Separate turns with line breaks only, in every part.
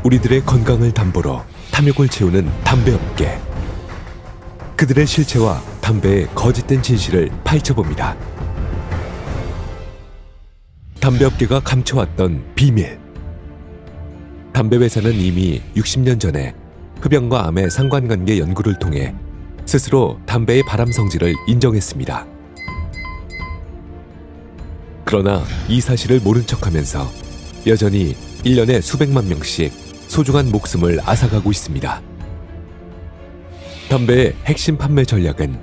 우리들의 건강을 담보로 탐욕을 채우는 담배업계. 그들의 실체와 담배의 거짓된 진실을 파헤쳐봅니다. 담배업계가 감춰왔던 비밀. 담배 회사는 이미 60년 전에 흡연과 암의 상관관계 연구를 통해 스스로 담배의 발암 성질을 인정했습니다. 그러나 이 사실을 모른 척하면서 여전히 1년에 수백만 명씩 소중한 목숨을 앗아가고 있습니다. 담배의 핵심 판매 전략은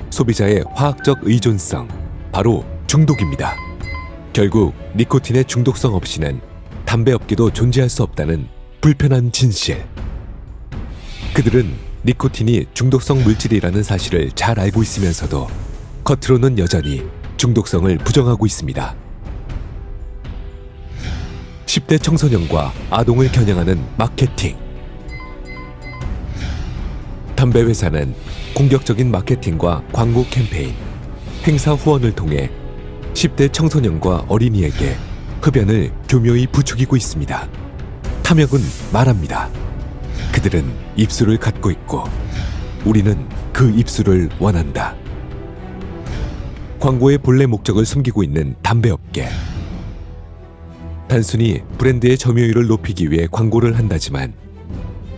소비자의 화학적 의존성, 바로 중독입니다. 결국 니코틴의 중독성 없이는 담배업계도 존재할 수 없다는 불편한 진실. 그들은 니코틴이 중독성 물질이라는 사실을 잘 알고 있으면서도 겉으로는 여전히 중독성을 부정하고 있습니다. 10대 청소년과 아동을 겨냥하는 마케팅. 담배 회사는 공격적인 마케팅과 광고 캠페인, 행사 후원을 통해 10대 청소년과 어린이에게 흡연을 교묘히 부추기고 있습니다. 탐욕은 말합니다. 그들은 입술을 갖고 있고 우리는 그 입술을 원한다. 광고의 본래 목적을 숨기고 있는 담배업계. 단순히 브랜드의 점유율을 높이기 위해 광고를 한다지만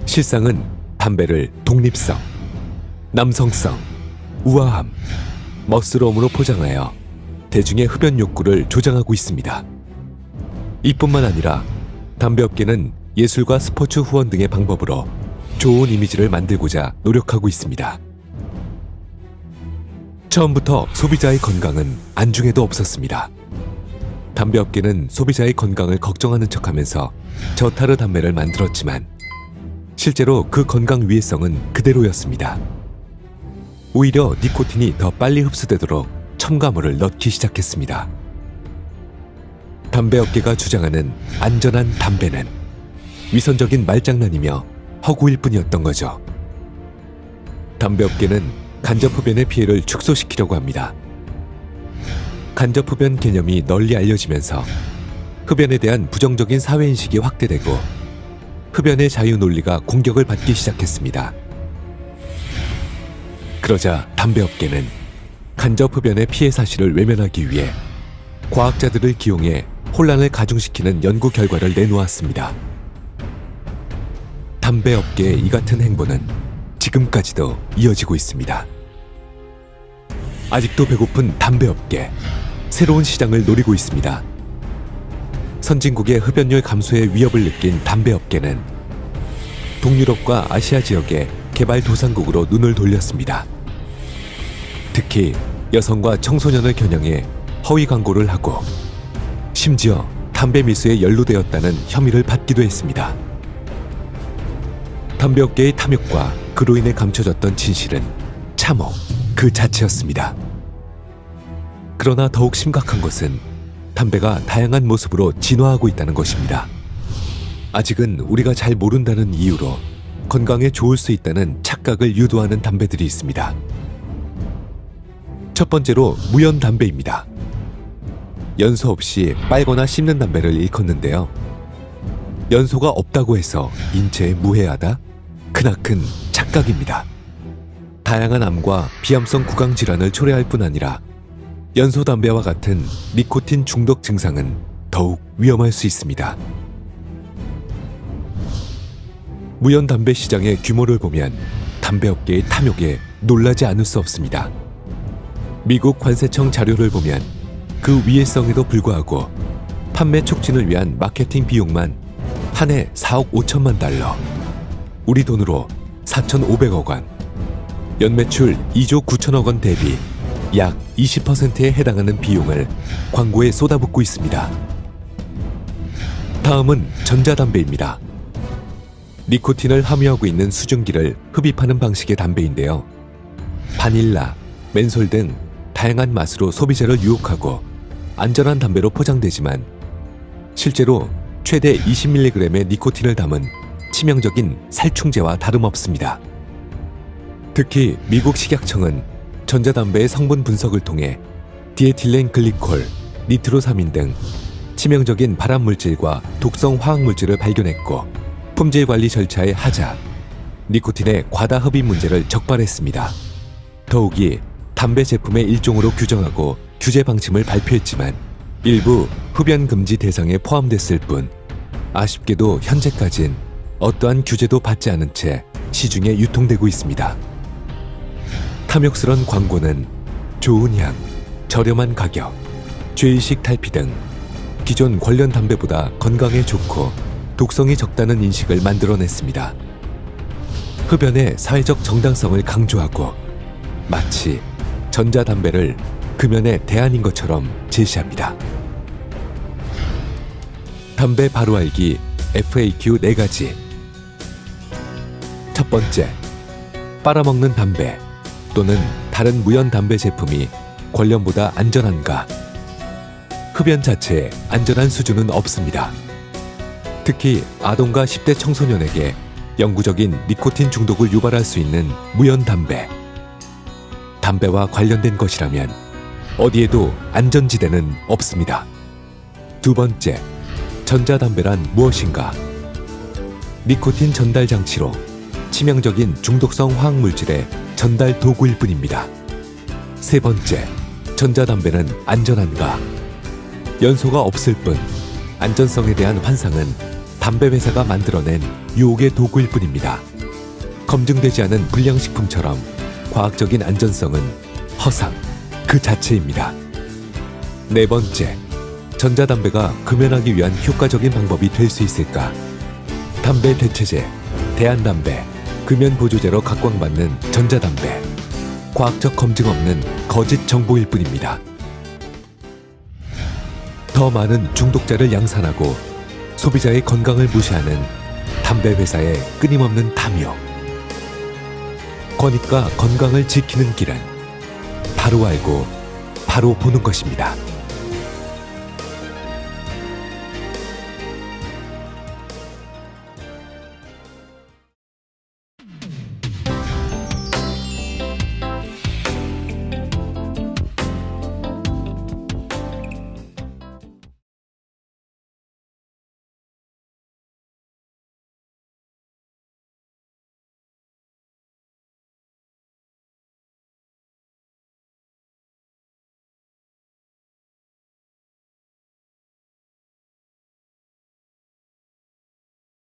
실상은 담배를 독립성, 남성성, 우아함, 멋스러움으로 포장하여 대중의 흡연 욕구를 조장하고 있습니다. 이뿐만 아니라 담배업계는 예술과 스포츠 후원 등의 방법으로 좋은 이미지를 만들고자 노력하고 있습니다. 처음부터 소비자의 건강은 안중에도 없었습니다. 담배업계는 소비자의 건강을 걱정하는 척하면서 저타르 담배를 만들었지만 실제로 그 건강 위해성은 그대로였습니다. 오히려 니코틴이 더 빨리 흡수되도록 첨가물을 넣기 시작했습니다. 담배업계가 주장하는 안전한 담배는 위선적인 말장난이며 허구일 뿐이었던 거죠. 담배업계는 간접흡연의 피해를 축소시키려고 합니다. 간접흡연 개념이 널리 알려지면서 흡연에 대한 부정적인 사회인식이 확대되고 흡연의 자유 논리가 공격을 받기 시작했습니다. 그러자 담배업계는 간접흡연의 피해 사실을 외면하기 위해 과학자들을 기용해 혼란을 가중시키는 연구 결과를 내놓았습니다. 담배업계의 이 같은 행보는 지금까지도 이어지고 있습니다. 아직도 배고픈 담배업계, 새로운 시장을 노리고 있습니다. 선진국의 흡연율 감소의 위협을 느낀 담배업계는 동유럽과 아시아 지역의 개발도상국으로 눈을 돌렸습니다. 특히 여성과 청소년을 겨냥해 허위 광고를 하고 심지어 담배 밀수에 연루되었다는 혐의를 받기도 했습니다. 담배업계의 탐욕과 그로 인해 감춰졌던 진실은 참혹 그 자체였습니다. 그러나 더욱 심각한 것은 담배가 다양한 모습으로 진화하고 있다는 것입니다. 아직은 우리가 잘 모른다는 이유로 건강에 좋을 수 있다는 착각을 유도하는 담배들이 있습니다. 첫 번째로 무연 담배입니다. 연소 없이 빨거나 씹는 담배를 일컫는데요. 연소가 없다고 해서 인체에 무해하다? 크나큰 착각입니다. 다양한 암과 비암성 구강 질환을 초래할 뿐 아니라 연소 담배와 같은 니코틴 중독 증상은 더욱 위험할 수 있습니다. 무연 담배 시장의 규모를 보면 담배업계의 탐욕에 놀라지 않을 수 없습니다. 미국 관세청 자료를 보면 그 위해성에도 불구하고 판매 촉진을 위한 마케팅 비용만 한 해 4억 5천만 달러, 우리 돈으로 4,500억 원, 연매출 2조 9천억 원 대비 약 20%에 해당하는 비용을 광고에 쏟아붓고 있습니다. 다음은 전자담배입니다. 니코틴을 함유하고 있는 수증기를 흡입하는 방식의 담배인데요. 바닐라, 멘솔 등 다양한 맛으로 소비자를 유혹하고 안전한 담배로 포장되지만 실제로 최대 20mg의 니코틴을 담은 치명적인 살충제와 다름없습니다. 특히 미국 식약청은 전자담배의 성분 분석을 통해 디에틸렌 글리콜, 니트로사민 등 치명적인 발암물질과 독성 화학물질을 발견했고 품질 관리 절차의 하자, 니코틴의 과다 흡입 문제를 적발했습니다. 더욱이 담배 제품의 일종으로 규정하고 규제 방침을 발표했지만 일부 흡연 금지 대상에 포함됐을 뿐 아쉽게도 현재까진 어떠한 규제도 받지 않은 채 시중에 유통되고 있습니다. 탐욕스런 광고는 좋은 향, 저렴한 가격, 죄의식 탈피 등 기존 관련 담배보다 건강에 좋고 독성이 적다는 인식을 만들어냈습니다. 흡연의 사회적 정당성을 강조하고 마치 전자담배를 금연의 대안인 것처럼 제시합니다. 담배 바로 알기 FAQ 4가지. 첫 번째, 빨아먹는 담배 또는 다른 무연 담배 제품이 관련보다 안전한가? 흡연 자체에 안전한 수준은 없습니다. 특히 아동과 10대 청소년에게 영구적인 니코틴 중독을 유발할 수 있는 무연 담배. 담배와 관련된 것이라면 어디에도 안전지대는 없습니다. 두 번째, 전자담배란 무엇인가? 니코틴 전달 장치로 치명적인 중독성 화학물질의 전달 도구일 뿐입니다. 세 번째, 전자담배는 안전한가? 연소가 없을 뿐 안전성에 대한 환상은 담배 회사가 만들어낸 유혹의 도구일 뿐입니다. 검증되지 않은 불량식품처럼 과학적인 안전성은 허상 그 자체입니다. 네 번째, 전자담배가 금연하기 위한 효과적인 방법이 될 수 있을까? 담배 대체제, 대안담배, 금연보조제로 각광받는 전자담배. 과학적 검증 없는 거짓 정보일 뿐입니다. 더 많은 중독자를 양산하고 소비자의 건강을 무시하는 담배 회사의 끊임없는 탐욕. 권익과 건강을 지키는 길은 바로 알고 바로 보는 것입니다.